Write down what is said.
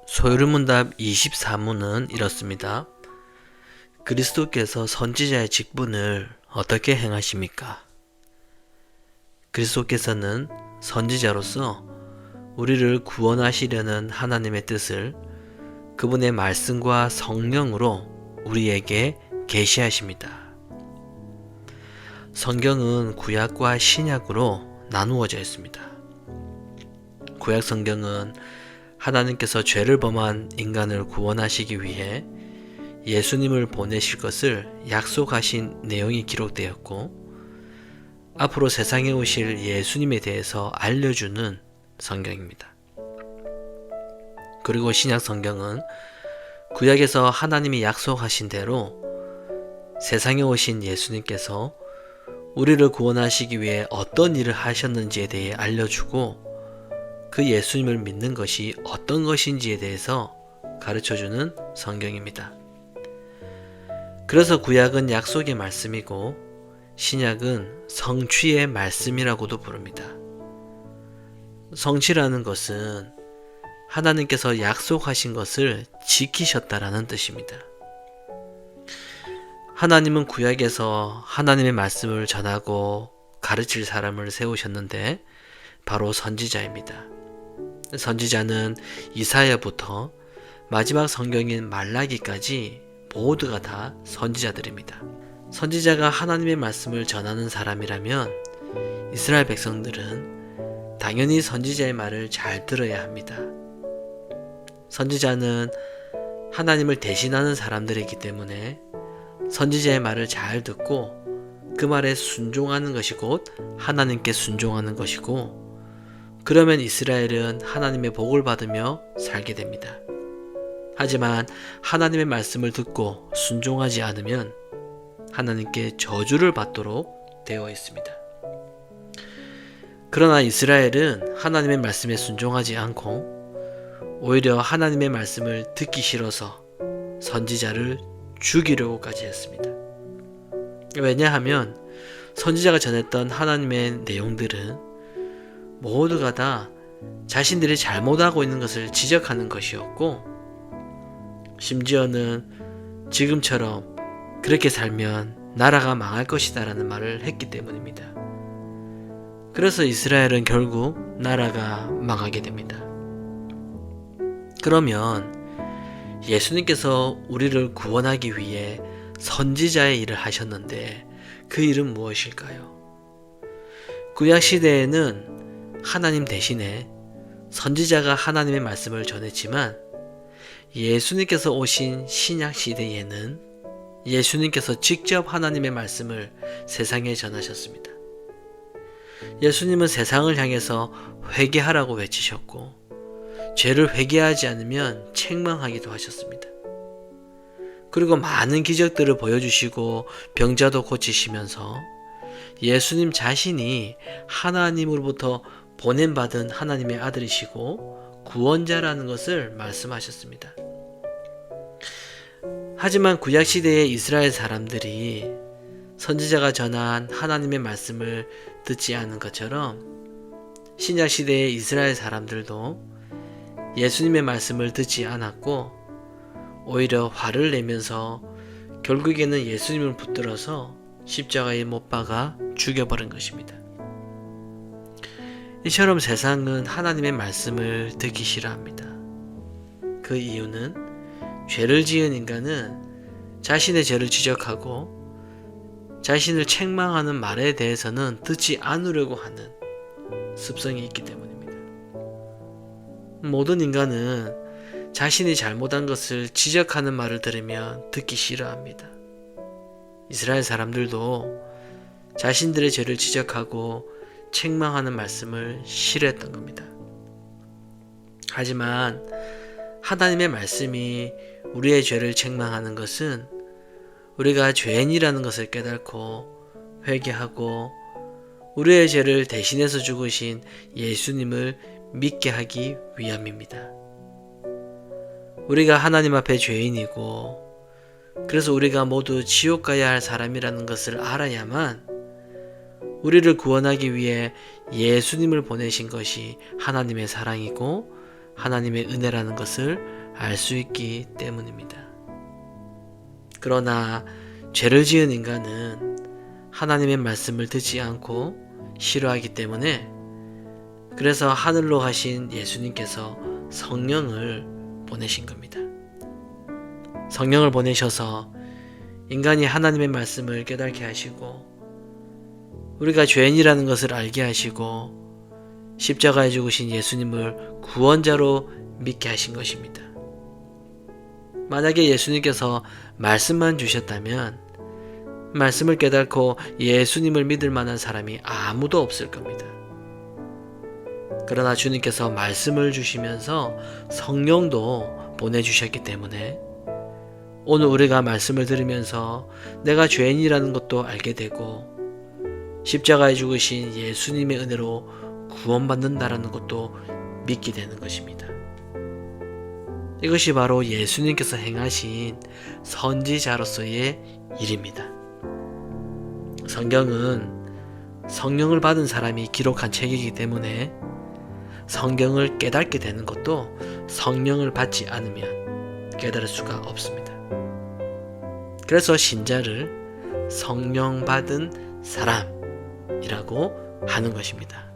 소요리문답 24문은 이렇습니다. 그리스도께서 선지자의 직분을 어떻게 행하십니까? 그리스도께서는 선지자로서 우리를 구원하시려는 하나님의 뜻을 그분의 말씀과 성령으로 우리에게 계시하십니다. 성경은 구약과 신약으로 나누어져 있습니다. 구약 성경은 하나님께서 죄를 범한 인간을 구원하시기 위해 예수님을 보내실 것을 약속하신 내용이 기록되었고, 앞으로 세상에 오실 예수님에 대해서 알려주는 성경입니다. 그리고 신약 성경은 구약에서 하나님이 약속하신 대로 세상에 오신 예수님께서 우리를 구원하시기 위해 어떤 일을 하셨는지에 대해 알려주고, 그 예수님을 믿는 것이 어떤 것인지에 대해서 가르쳐주는 성경입니다. 그래서 구약은 약속의 말씀이고 신약은 성취의 말씀이라고도 부릅니다. 성취라는 것은 하나님께서 약속하신 것을 지키셨다라는 뜻입니다. 하나님은 구약에서 하나님의 말씀을 전하고 가르칠 사람을 세우셨는데 바로 선지자입니다. 선지자는 이사야부터 마지막 성경인 말라기까지 모두가 다 선지자들입니다. 선지자가 하나님의 말씀을 전하는 사람이라면 이스라엘 백성들은 당연히 선지자의 말을 잘 들어야 합니다. 선지자는 하나님을 대신하는 사람들이기 때문에 선지자의 말을 잘 듣고 그 말에 순종하는 것이 곧 하나님께 순종하는 것이고, 그러면 이스라엘은 하나님의 복을 받으며 살게 됩니다. 하지만 하나님의 말씀을 듣고 순종하지 않으면 하나님께 저주를 받도록 되어 있습니다. 그러나 이스라엘은 하나님의 말씀에 순종하지 않고 오히려 하나님의 말씀을 듣기 싫어서 선지자를 죽이려고까지 했습니다. 왜냐하면 선지자가 전했던 하나님의 내용들은 모두가 다 자신들이 잘못하고 있는 것을 지적하는 것이었고, 심지어는 지금처럼 그렇게 살면 나라가 망할 것이다 라는 말을 했기 때문입니다. 그래서 이스라엘은 결국 나라가 망하게 됩니다. 그러면 예수님께서 우리를 구원하기 위해 선지자의 일을 하셨는데 그 일은 무엇일까요? 구약시대에는 하나님 대신에 선지자가 하나님의 말씀을 전했지만, 예수님께서 오신 신약시대에는 예수님께서 직접 하나님의 말씀을 세상에 전하셨습니다. 예수님은 세상을 향해서 회개하라고 외치셨고, 죄를 회개하지 않으면 책망하기도 하셨습니다. 그리고 많은 기적들을 보여주시고 병자도 고치시면서 예수님 자신이 하나님으로부터 보냄받은 하나님의 아들이시고 구원자라는 것을 말씀하셨습니다. 하지만 구약시대의 이스라엘 사람들이 선지자가 전한 하나님의 말씀을 듣지 않은 것처럼 신약시대의 이스라엘 사람들도 예수님의 말씀을 듣지 않았고 오히려 화를 내면서 결국에는 예수님을 붙들어서 십자가에 못 박아 죽여버린 것입니다. 이처럼 세상은 하나님의 말씀을 듣기 싫어합니다. 그 이유는 죄를 지은 인간은 자신의 죄를 지적하고 자신을 책망하는 말에 대해서는 듣지 않으려고 하는 습성이 있기 때문입니다. 모든 인간은 자신이 잘못한 것을 지적하는 말을 들으면 듣기 싫어합니다. 이스라엘 사람들도 자신들의 죄를 지적하고 책망하는 말씀을 싫어했던 겁니다. 하지만 하나님의 말씀이 우리의 죄를 책망하는 것은 우리가 죄인이라는 것을 깨닫고 회개하고 우리의 죄를 대신해서 죽으신 예수님을 믿게 하기 위함입니다. 우리가 하나님 앞에 죄인이고 그래서 우리가 모두 지옥 가야 할 사람이라는 것을 알아야만 우리를 구원하기 위해 예수님을 보내신 것이 하나님의 사랑이고 하나님의 은혜라는 것을 알 수 있기 때문입니다. 그러나 죄를 지은 인간은 하나님의 말씀을 듣지 않고 싫어하기 때문에, 그래서 하늘로 가신 예수님께서 성령을 보내신 겁니다. 성령을 보내셔서 인간이 하나님의 말씀을 깨닫게 하시고, 우리가 죄인이라는 것을 알게 하시고, 십자가에 죽으신 예수님을 구원자로 믿게 하신 것입니다. 만약에 예수님께서 말씀만 주셨다면 말씀을 깨닫고 예수님을 믿을 만한 사람이 아무도 없을 겁니다. 그러나 주님께서 말씀을 주시면서 성령도 보내주셨기 때문에 오늘 우리가 말씀을 들으면서 내가 죄인이라는 것도 알게 되고, 십자가에 죽으신 예수님의 은혜로 구원받는다라는 것도 믿게 되는 것입니다. 이것이 바로 예수님께서 행하신 선지자로서의 일입니다. 성경은 성령을 받은 사람이 기록한 책이기 때문에 성경을 깨닫게 되는 것도 성령을 받지 않으면 깨달을 수가 없습니다. 그래서 신자를 성령 받은 사람이라고 하는 것입니다.